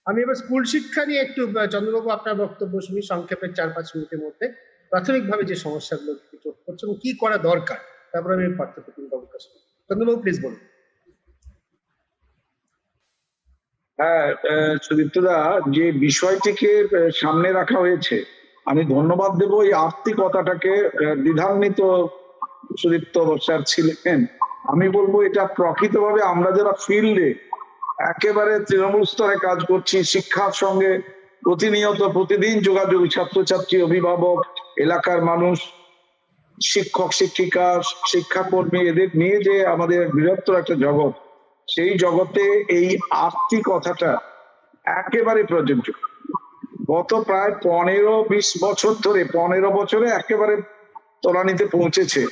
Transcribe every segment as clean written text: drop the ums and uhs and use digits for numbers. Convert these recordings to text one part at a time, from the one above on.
আমি এবার স্কুল শিক্ষা নিয়ে একটু চন্দ্রবাবু আপনার বক্তব্য শুনি সংক্ষেপে 4-5 মিনিটের মধ্যে। প্রাথমিকভাবে যে সমস্যাগুলো চোখ পড়ছে এবং কি করা দরকার, তারপর আমি পার্থপ্রতিম বাবুর কাছে। চন্দ্রবাবু প্লিজ বলুন। হ্যাঁ, সুদীপ্তদা, যে বিষয়টিকে সামনে রাখা হয়েছে, আমি ধন্যবাদ দেব এই আর্থিকতাটাকে। দ্বিধান্বিত সুদীপ্ত স্যার ছিলেন। আমি বলবো এটা প্রকৃতভাবে আমরা যারা ফিল্ডে একেবারে তৃণমূল স্তরে কাজ করছি, শিক্ষার সঙ্গে প্রতিনিয়ত প্রতিদিন যোগাযোগ, ছাত্রছাত্রী, অভিভাবক, এলাকার মানুষ, শিক্ষক শিক্ষিকা, শিক্ষাকর্মী, এদের নিয়ে যে আমাদের বৃহত্তর একটা জগৎ, সেই জগতে এই আর্থিকতাটা একেবারে প্রযোজ্য। গত প্রায় 15-20 বছর ধরে, 15 বছরে একেবারে তলানিতে পৌঁছেছে।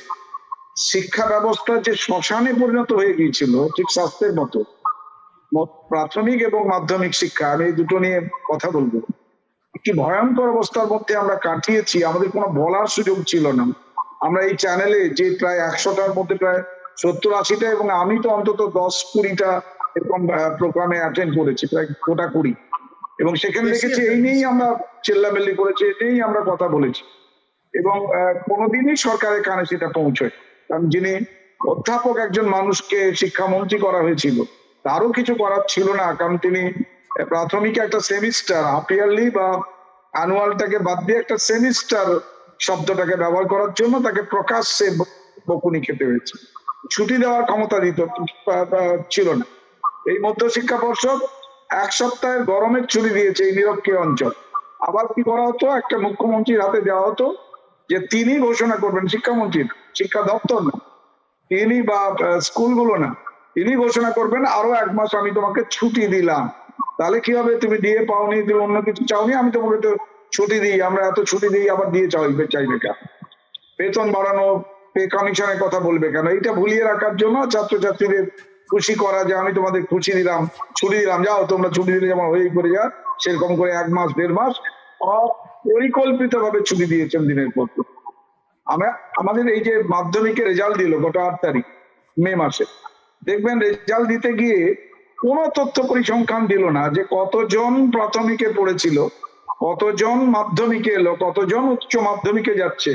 শিক্ষা ব্যবস্থা যে শ্মশানে পরিণত হয়ে গিয়েছিল, ঠিক স্বাস্থ্যের মতো, প্রাথমিক এবং মাধ্যমিক শিক্ষা, আমি এই দুটো নিয়ে কথা বলবো। কি ভয়ঙ্কর অবস্থার মধ্যে আমরা কাটিয়েছি, আমাদের কোনো বলার সুযোগ ছিল না। আমরা এই চ্যানেলে যে প্রায় 100টার মধ্যে প্রায় 70-80টা, এবং আমি তো অন্তত 10-20টা এরকম প্রোগ্রামে অ্যাটেন্ড করেছি, প্রায় গোটা 20, এবং সেখানে দেখেছি এই নিয়েই আমরা চেল্লামেল্লি করেছি, এই নিয়েই আমরা কথা বলেছি, এবং কোনোদিনই সরকারের কানে সেটা পৌঁছয়। কারণ যিনি অধ্যাপক একজন মানুষকে শিক্ষামন্ত্রী করা হয়েছিল, তারও কিছু করার ছিল না, কারণ তিনি প্রাথমিক একটা সেমিস্টার, হাফ ইয়ারলি বা অ্যানুয়ালটাকে বাদ দিয়ে একটা সেমিস্টার শব্দটাকে ব্যবহার করার জন্য তাকে প্রকাশ্যে বকুনি খেতে হয়েছে। ছুটি দেওয়ার ক্ষমতা ছিল না। এই মধ্যশিক্ষা পর্ষদ 1 সপ্তাহের গরমের ছুটি দিয়েছে এই নিরক্ষীয় অঞ্চল। আবার কি করা হতো, একটা মুখ্যমন্ত্রীর হাতে দেওয়া হতো যে তিনি ঘোষণা করবেন, শিক্ষামন্ত্রী, শিক্ষা দপ্তর না, তিনি বা স্কুলগুলো না, তিনি ঘোষণা করবেন আরো 1 মাস আমি তোমাকে ছুটি দিলাম। তাহলে কি হবে, তুমি দিয়ে পাওনি, তুমি অন্য কিছু চাওনি, আমি তোমাকে তো ছুটি দিই, আমরা এত ছুটি দিই, আবার দিয়ে চাইবে কেন? বেতন বাড়ানো, পে কমিশনের কথা বলবে কেন? এইটা ভুলিয়ে রাখার জন্য ছাত্রছাত্রীদের খুশি করা, যে আমি তোমাদের খুশি দিলাম, ছুটি দিলাম, যাও তোমরা ছুটি দিলে যেমন হয়েই করে যা, সেরকম করে 1 মাস 1.5 মাস অপরিকল্পিত ভাবে ছুটি দিয়েছেন দিনের পর। আমাদের এই যে মাধ্যমিকের রেজাল্ট দিল গত 8 তারিখ মে মাসে, দেখবেন রেজাল্ট দিতে গিয়ে কোনো তথ্য পরিসংখ্যান দিল না যে কতজন প্রাথমিকে পড়েছিল, কতজন মাধ্যমিকে এলো, কতজন উচ্চ মাধ্যমিকে যাচ্ছে,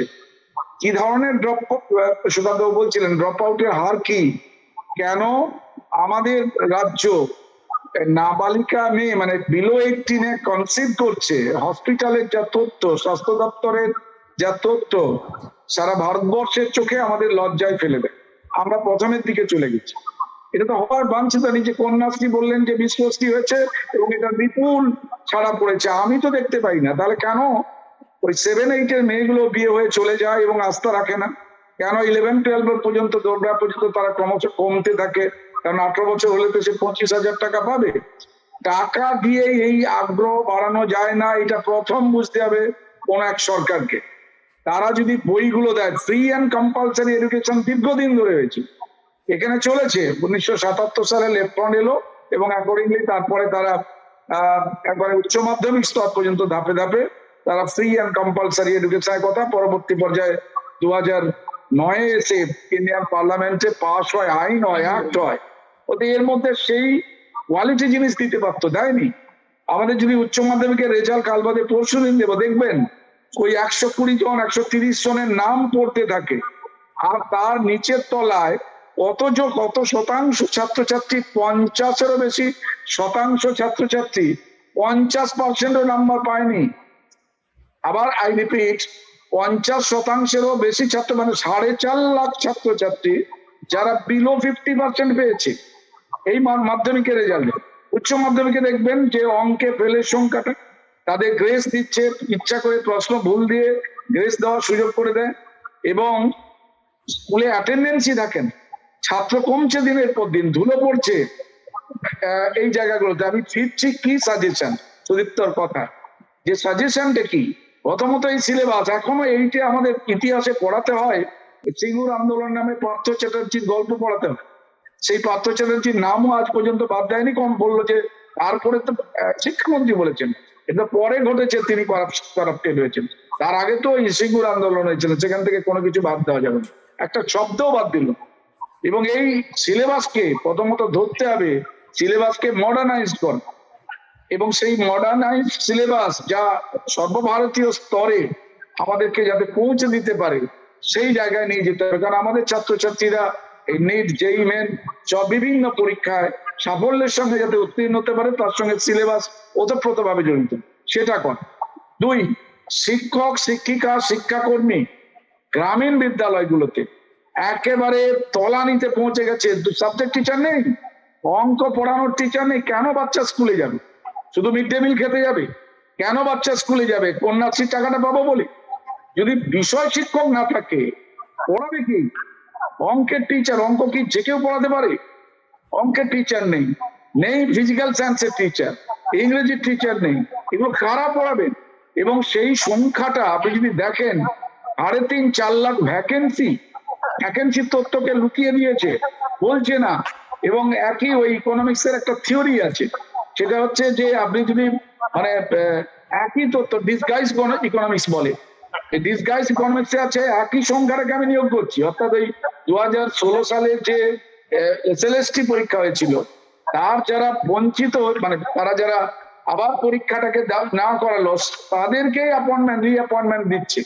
কি ধরনের ড্রপ, সুকান্ত বলছিলেন ড্রপ আউটের হার কি, কেন আমাদের রাজ্য নাবালিকা মেয়ে মানে বিলো 18 কনসিভ করছে, হসপিটালের যা তথ্য, স্বাস্থ্য দপ্তরের যা তথ্য, সারা ভারতবর্ষের চোখে আমাদের লজ্জায় ফেলে দেয়। আমরা প্রথমের দিকে চলে গেছি। এটা তো হওয়ার বাঞ্ছিত। নিজে কন্যাশ্রী বললেন যে 20 হয়েছে এবং এটা বিপুল ছাড়া পড়েছে, আমি তো দেখতে পাই না। তাহলে কেন ওই 7-8 মেয়েগুলো বিয়ে হয়ে চলে যায় এবং আস্থা রাখে না? কেন 11-12 পর্যন্ত দৌড়া পর্যন্ত তারা ক্রমশ কমতে থাকে? কারণ 18 বছর হলে তো সে 25,000 টাকা পাবে। টাকা দিয়ে এই আগ্রহ বাড়ানো যায় না, এটা প্রথম বুঝতে হবে কোন এক সরকারকে। তারা যদি বইগুলো দেয়, ফ্রি অ্যান্ড কম্পালসারি এডুকেশন দীর্ঘদিন ধরে হয়েছে, এখানে চলেছে। 1977 সালে লেফট এলো এবং অ্যাকর্ডিংলি তারপরে তারা একবারে উচ্চ মাধ্যমিক স্তর পর্যন্ত ধাপে ধাপে তারা ফ্রি অ্যান্ড কম্পালসারি এডুকেশনের কথা পরবর্তী পর্যায়ে 2009 এসে ইন্ডিয়ান পার্লামেন্টে পাস হয়, আইন হয়, অ্যাক্ট হয়। ওতে এর মধ্যে সেই কোয়ালিটি জিনিস দিতে পারতো, দেয়নি। আমাদের যদি উচ্চ মাধ্যমিকের রেজাল্ট কাল বাদে পরশু দিন দেবো, দেখবেন ওই 120 জন 130 জনের নাম পড়তে থাকে, আর তার নিচের তলায় কত শতাংশ ছাত্রছাত্রী, 50-এরও বেশি শতাংশ ছাত্রছাত্রী 50%ও নাম্বার পায়নি। আবার আই রিপিট, 50%-এরও বেশি ছাত্র, মানে 4.5 লাখ ছাত্রছাত্রী যারা বিলো 50% পেয়েছে এই মাধ্যমিকের রেজাল্টে। উচ্চ মাধ্যমিকে দেখবেন যে অঙ্কে ফেলের সংখ্যাটা, তাদের গ্রেস দিচ্ছে, ইচ্ছা করে প্রশ্ন ভুল দিয়ে গ্রেস দেওয়ার সুযোগ করে দেয়, এবং স্কুলে অ্যাটেন্ডেন্সই দেখেন, ছাত্র কমছে দিনের পর দিন, ধুলো পড়ছে এই জায়গাগুলোতে। আমি ফিরছি কি সাজেশন, সুদীপ্তর কথা, যে সাজেশনটা কি? প্রথমত এই সিলেবাস, এখনো এইটা আমাদের ইতিহাসে পড়াতে হয়। সিঙ্গুর আন্দোলন নামে পার্থ চ্যাটার্জির গল্প পড়াতে হয়, সেই পার্থ চ্যাটার্জির নামও আজ পর্যন্ত বাদ দেয়নি। কম বললো যে তারপরে তো শিক্ষামন্ত্রী বলেছেন, এটা পরে ঘটেছে, তিনি করাপ্টেড হয়েছেন। তার আগে তো সিঙ্গুর আন্দোলন হয়েছিল, সেখান থেকে কোনো কিছু বাদ দেওয়া যাবে না, একটা শব্দও বাদ দিল। এবং এই সিলেবাসকে প্রথমত ধরতে হবে, সিলেবাসকে মডার্নাইজ করা। এবং সেই মডার্নাইজ সিলেবাস যা সর্বভারতীয় স্তরে আমাদেরকে যাতে পৌঁছে দিতে পারে সেই জায়গায় নিয়ে যেতে হবে। কারণ আমাদের ছাত্রছাত্রীরা এই নিট, জেই মেন সব বিভিন্ন পরীক্ষায় সাফল্যের সঙ্গে যাতে উত্তীর্ণ হতে পারে, তার সঙ্গে সিলেবাস ওতপ্রোতভাবে জড়িত, সেটা কর। 2, শিক্ষক, শিক্ষিকা, শিক্ষাকর্মী গ্রামীণ বিদ্যালয়গুলোতে একেবারে তলানিতে পৌঁছে গেছে। সাবজেক্ট টিচার নেই, অঙ্ক পড়ানোর টিচার নেই। কেন বাচ্চা স্কুলে যাবে? শুধু মিড ডে মিল খেতে যাবে? কেন বাচ্চা স্কুলে যাবে? কন্যাশ্রীর টাকাটা পাবো বলে? যদি বিষয় শিক্ষক না থাকে পড়াবে কি? অঙ্কের টিচার, অঙ্ক কি যে কেউ পড়াতে পারে? অঙ্কের টিচার নেই, নেই ফিজিক্যাল সায়েন্সের টিচার, ইংরেজির টিচার নেই। এগুলো কারা পড়াবেন? এবং সেই সংখ্যাটা আপনি যদি দেখেন 3.5-4 লাখ ভ্যাকেন্সির তথ্যকে লুকিয়ে দিয়েছে, বলছে না। এবং একই ওই ইকোনমিক্স এর একটা থিওরি আছে, সেটা হচ্ছে যে আপনি যদি মানে একই তথ্য ডিসগাইজ ইকোনমিক্স বলে, এই ডিসগাইজ ইকোনমিক্সে আছে একই সংখ্যাটাকে আমি নিয়োগ করছি। অর্থাৎ ওই 2016 সালের যে SLST পরীক্ষা হয়েছিল তার যারা বঞ্চিত, মানে তারা যারা আবার পরীক্ষাটাকে না করালো তাদেরকেই রিঅ্যাপয়েন্টমেন্ট দিচ্ছে,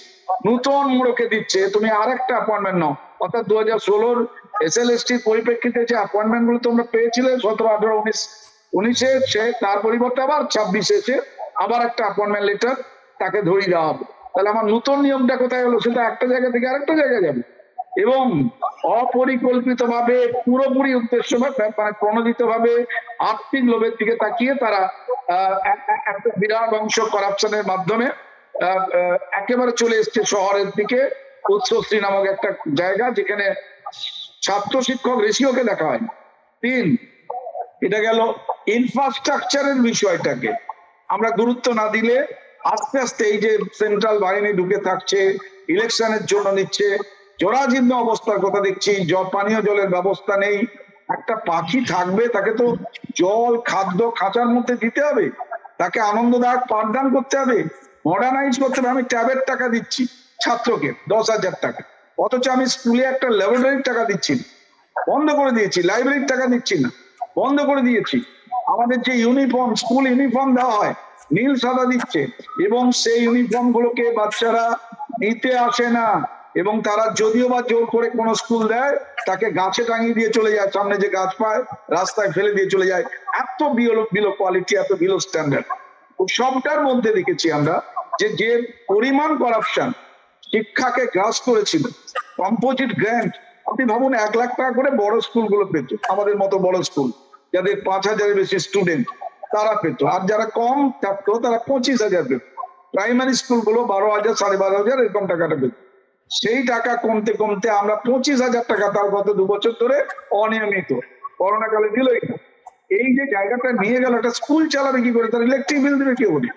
নতুন মোড়কে দিচ্ছে, তুমি আরেকটা অ্যাপয়েন্টমেন্ট নাও। অর্থাৎ 2016 SLST পরিপ্রেক্ষিতে যে অ্যাপয়েন্টমেন্ট গুলো তোমরা পেয়েছিলে 17, 18, 19-এ, সে তার পরিবর্তে আবার 26-এ এসে আবার একটা অ্যাপয়েন্টমেন্ট লেটার তাকে ধরিয়ে দেওয়া হবে। তাহলে আমার নতুন নিয়মটা কোথায় হলো? সেটা একটা জায়গা থেকে আরেকটা জায়গায় যাবে। এবং অপরিকল্পিতভাবে পুরোপুরি উদ্দেশ্য মানে প্রণোদিতভাবে আর্থিক লোভের দিকে তাকিয়ে তারা একটা বিরাট অংশ করাপশনের মাধ্যমে একেবারে চলে এসছে শহরের দিকে। উচ্চশ্রী নামক একটা জায়গা যেখানে ছাত্র শিক্ষক রেশিওকে দেখা হয়। 3, এটা গেল ইনফ্রাস্ট্রাকচারের বিষয়টাকে আমরা গুরুত্ব না দিলে আস্তে আস্তে এই যে সেন্ট্রাল বাহিনী ঢুকে থাকছে, ইলেকশনের জন্য নিচ্ছে, জরাজীর্ণ অবস্থার কথা দেখছি, পানীয় জলের ব্যবস্থা নেই। একটা পাখি থাকবে তাকে তো জল, খাদ্য খাঁচার মধ্যে দিতে হবে, তাকে আনন্দদায়ক পাঠদান করতে হবে, মডার্নাইজ করতে হবে। আমি ট্যাবের টাকা দিচ্ছি ছাত্রকে 10,000 টাকা, অথচ আমি স্কুলে একটা ল্যাবরেটরির টাকা দিচ্ছি না, বন্ধ করে দিয়েছি। লাইব্রেরির টাকা দিচ্ছি না, বন্ধ করে দিয়েছি। আমাদের যে ইউনিফর্ম, স্কুল ইউনিফর্ম দেওয়া হয় নীল সাদা দিচ্ছে, এবং সেই ইউনিফর্ম গুলোকে বাচ্চারা নিতে আসে না। এবং তারা যদিও বা জোর করে কোনো স্কুল দেয় তাকে গাছে টাঙিয়ে দিয়ে চলে যায়, সামনে যে গাছ পায় রাস্তায় ফেলে দিয়ে চলে যায়। এত বিলো কোয়ালিটি, এত বিলো স্ট্যান্ডার্ড। সবটার মধ্যে দেখেছি আমরা যে পরিমাণ করাপশন শিক্ষাকে গ্রাস করেছিল। কম্পোজিট গ্র্যান্ট আপনি ভাবুন, 1 লাখ টাকা করে বড় স্কুলগুলো পেত, আমাদের মতো বড় স্কুল যাদের 5,000-এর বেশি স্টুডেন্ট তারা পেত, আর যারা কম থাকতো তারা 25,000 পেত। প্রাইমারি স্কুলগুলো 12,000, 12,500 এরকম টাকাটা পেত। সেই টাকা কমতে কমতে আমরা 25,000 টাকা তার গত 2 বছর ধরে অনিয়মিত, করোনা কালে দিলই না। এই যে জায়গাটা নিয়ে গেল, একটা স্কুল চালাবে কি করে? তার ইলেকট্রিক বিল দেবে কি করে?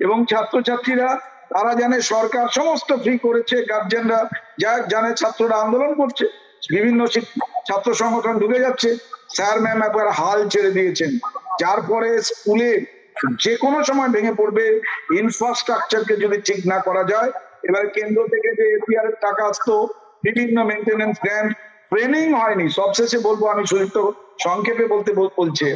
এবং ছাত্রছাত্রীরা তারা জানে সরকার সমস্ত ফ্রি করেছে, গার্জেনরা জানে, ছাত্ররা আন্দোলন করছে, বিভিন্ন ছাত্র সংগঠন ঢুকে যাচ্ছে, স্যার ম্যাম একবার হাল ছেড়ে দিয়েছেন, যার পরে স্কুলে যে কোনো সময় ভেঙে পড়বে। ইনফ্রাস্ট্রাকচারকে যদি ঠিক না করা যায়, এবারে কেন্দ্র থেকে যে এপিআর এর টাকা আসতো, বিভিন্ন মেনটেনেন্স গ্র্যান্ট, ট্রেনিং হয়নি। সবশেষে বলবো, আমি সুদীপ্ত সংক্ষেপে বলছে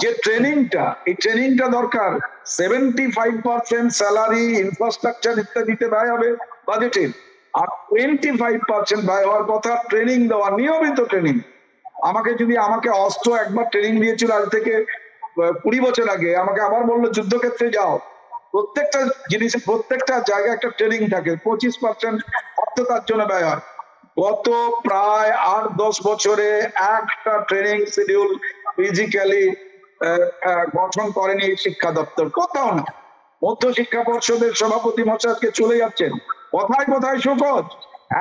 যে ট্রেনিংটা, এই ট্রেনিংটা দরকার। 75% স্যালারি, ইনফ্রাস্ট্রাকচার ইত্যাদিতে ব্যয় হবে বাজেটের, আর 25% ব্যয় হওয়ার কথা ট্রেনিং দেওয়া, নিয়মিত ট্রেনিং। আমাকে অস্ত্র একবার ট্রেনিং দিয়েছিল আজ থেকে 20 বছর আগে, আমাকে আবার বললো যুদ্ধক্ষেত্রে যাও, প্রত্যেকটা জিনিসে প্রত্যেকটা জায়গায় একটা ট্রেনিং থাকে, 25% অর্থ তার জন্য ব্যয় হয়। গত প্রায় 8-10 বছরে একটা ট্রেনিং শিডিউল ফিজিক্যালি গঠন করেনি শিক্ষা দপ্তর, কোথাও না। মধ্য শিক্ষা পর্ষদের সভাপতি মশাইকে চলে যাচ্ছেন, কোথায় কোথায় শোকজ।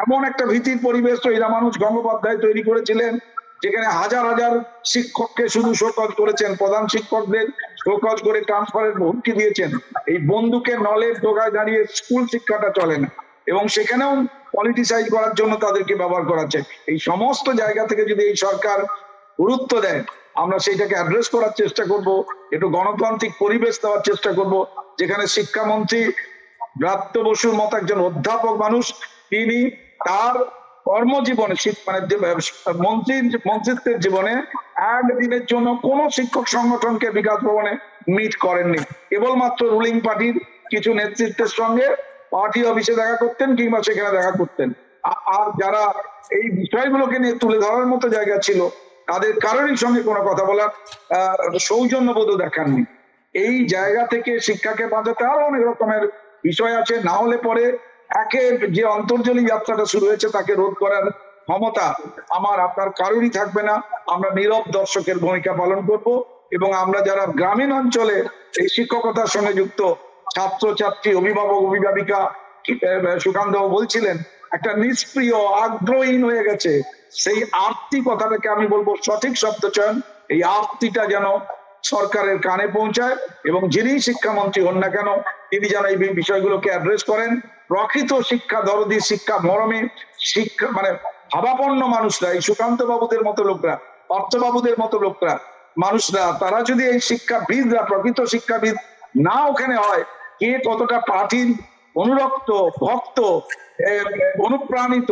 এমন একটা ভীতির পরিবেশ ওই রামানুজ গঙ্গোপাধ্যায় তৈরি করেছিলেন, যেখানে হাজার হাজার শিক্ষককে শুধু শোকজ করেছেন, প্রধান শিক্ষকদের শোকজ করে ট্রান্সফারের হুমকি দিয়েছেন। এই বন্দুকের নলের ডোগায় দাঁড়িয়ে স্কুল শিক্ষাটা চলে না, এবং সেখানেও পলিটিসাইজ করার জন্য তাদেরকে ব্যবহার করাচ্ছে। এই সমস্ত জায়গা থেকে যদি এই সরকার গুরুত্ব দেয়, আমরা সেইটাকে অ্যাড্রেস করার চেষ্টা করব, একটু গণতান্ত্রিক পরিবেশ দেওয়ার চেষ্টা করব, যেখানে শিক্ষামন্ত্রী ব্রাত্য বসুর মতো একজন অধ্যাপক মানুষ, তিনি তার কর্মজীবনে মানে মন্ত্রিত্বের জীবনে একদিনের জন্য কোন শিক্ষক সংগঠনকে বিকাশ ভবনে মিট করেননি। কেবলমাত্র রুলিং পার্টির কিছু নেতৃত্বের সঙ্গে পার্টি অফিসে দেখা করতেন কিংবা সেখানে দেখা করতেন। আর যারা এই বিষয়গুলোকে নিয়ে তুলে ধরার মতো জায়গা ছিল তাদের কারোরই সঙ্গে কোনো কথা বলার সৌজন্যবোধও দেখাননি। এই জায়গা থেকে শিক্ষাকে বাঁচাতে আরো অনেক রকমের বিষয় আছে, না হলে পরে যে অন্তর্জলী যাত্রাটা শুরু হয়েছে তাকে রোধ করার ক্ষমতা আমার আপনার কারোরই থাকবে না। আমরা নীরব দর্শকের ভূমিকা পালন করব এবং আমরা যারা গ্রামীণ অঞ্চলে এই শিক্ষকতার সঙ্গে যুক্ত ছাত্র ছাত্রী, অভিভাবক অভিভাবিকা, সুকান্ত বলছিলেন একটা নিষ্ক্রিয় আগ্রহীন হয়ে গেছে, সেই আরতি কথাটাকে আমি বলবো সঠিক শব্দ চয়ন, এই আরতিটা যেন সরকারের কানে পৌঁছায় এবং যিনি শিক্ষামন্ত্রী হন না কেন তিনি যেন এই বিষয়গুলোকে অ্যাড্রেস করেন। প্রকৃত শিক্ষা দরদি, শিক্ষা মরমী, শিক্ষা মানে ভাবাপন্ন মানুষরা, এই সুকান্ত বাবুদের মতো লোকরা, অর্থবাবুদের মতো লোকরা, মানুষরা, তারা যদি এই শিক্ষাবিদরা প্রকৃত শিক্ষাবিদ না ওখানে হয়, কে কতটা পার্টির অনুরক্ত, ভক্ত, অনুপ্রাণিত,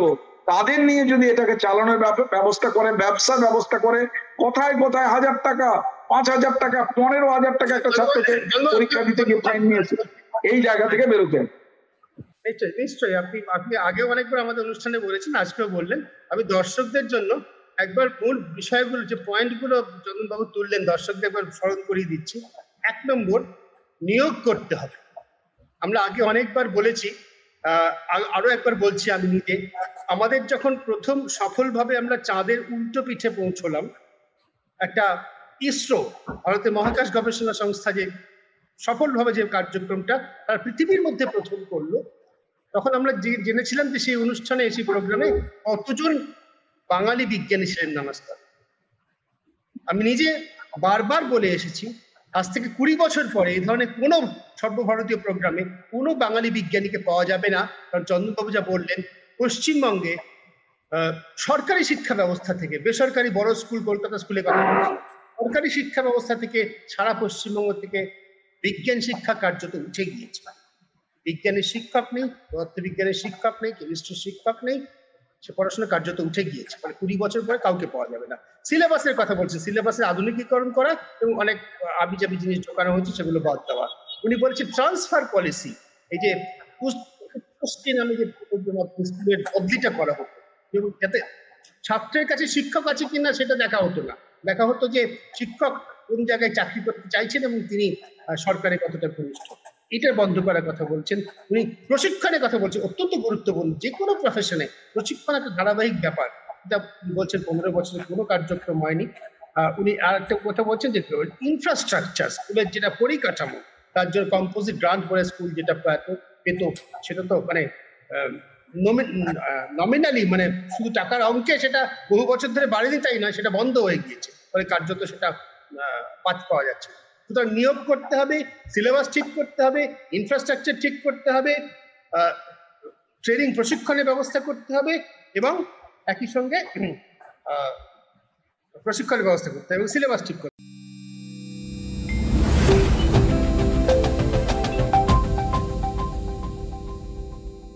তাদের নিয়ে যদি এটাকে চালানোর ব্যবস্থা করে, ব্যবসার ব্যবস্থা করে, কোথায় কোথায় 1000 টাকা, 5000 টাকা, 15,000 টাকা একটা ছাত্রকে পরীক্ষা দিতে গিয়ে ফাইন নিয়েছে, এই জায়গা থেকে বেরোতেন। নিশ্চয়ই নিশ্চয়ই আপনি আগেও অনেকবার আমাদের অনুষ্ঠানে বলেছেন, আজকেও বললেন। আমি দর্শকদের জন্য একবার মূল বিষয়গুলো, যে পয়েন্টগুলো চন্দনবাবু তুললেন, দর্শকদের একবার স্মরণ করিয়ে দিচ্ছি। 1 নম্বর, নিয়োগ করতে হবে। আমরা আগে অনেকবার বলেছি, আরো একবার বলছি আমি নিজে, আমাদের যখন প্রথম সফলভাবে আমরা চাঁদের উল্টো পিঠে পৌঁছলাম, একটা ইসরো, ভারতের মহাকাশ গবেষণা সংস্থা যে সফলভাবে যে কার্যক্রমটা তার পৃথিবীর মধ্যে প্রথম করলো, তখন আমরা জেনেছিলাম যে সেই অনুষ্ঠানে, সেই প্রোগ্রামে কতজন বাঙালি বিজ্ঞানী ছিলেন নানা স্তরে। আমি নিজে বারবার বলে এসেছি, আজ থেকে 20 বছর পরে এই ধরনের কোনো সর্বভারতীয় প্রোগ্রামে কোনো বাঙালি বিজ্ঞানীকে পাওয়া যাবে না। কারণ চন্দনবাবু যা বললেন, পশ্চিমবঙ্গে সরকারি শিক্ষা ব্যবস্থা থেকে, বেসরকারি বড় স্কুল, কলকাতা স্কুলে কথা বলছি, সরকারি শিক্ষা ব্যবস্থা থেকে সারা পশ্চিমবঙ্গ থেকে বিজ্ঞান শিক্ষা কার্যত উঠে গিয়েছে। বিজ্ঞানের শিক্ষক নেই, পদার্থবিজ্ঞানের শিক্ষক নেই, কেমিস্ট্রির শিক্ষক নেই, সে পড়াশোনা কার্যত উঠে গিয়েছে। মানে 20 বছর পরে কাউকে পাওয়া যাবে না। সিলেবাসের কথা বলছে, সিলেবাসের আধুনিকীকরণ করা এবং অনেক আবিজাবি জিনিস ঢোকানো হয়েছে, সেগুলো বাদ দেওয়া। উনি বলেছে ট্রান্সফার পলিসি, এই যে নামে যে স্কুলের বদলিটা করা হতো, যাতে ছাত্রের কাছে শিক্ষক আছে কিনা সেটা দেখা হতো না, দেখা হতো যে শিক্ষক কোন জায়গায় চাকরি করতে চাইছেন এবং তিনি সরকারের কতটা ঘনিষ্ঠ, এটা বন্ধ করার কথা বলছেন। উনি প্রশিক্ষণের কথা বলছেন, অত্যন্ত গুরুত্বপূর্ণ। যে কোনো প্রফেশনে প্রশিক্ষণ একটা ধারাবাহিক ব্যাপার, এটা বলছেন 15 বছরের কোনো কার্যক্রম হয়নি। উনি আর একটা কথা বলছেন যে ইনফ্রাস্ট্রাকচার, স্কুলের যেটা পরিকাঠামো, তার জন্য কম্পোজিট গ্রান্ট বলে স্কুল যেটা পেত, সেটা তো মানে নমিনালি, মানে শুধু টাকার অঙ্কে সেটা বহু বছর ধরে বাড়েনি তাই না, সেটা বন্ধ হয়ে গিয়েছে, ফলে কার্যত সেটা পাওয়া যাচ্ছে। সুতরাং নিয়োগ করতে হবে, সিলেবাস ঠিক করতে হবে, ইনফ্রাস্ট্রাকচার ঠিক করতে হবে, ট্রেনিং প্রশিক্ষণের ব্যবস্থা করতে হবে এবং একই সঙ্গে প্রশিক্ষণের ব্যবস্থা করতে হবে এবং সিলেবাস ঠিক করতে হবে।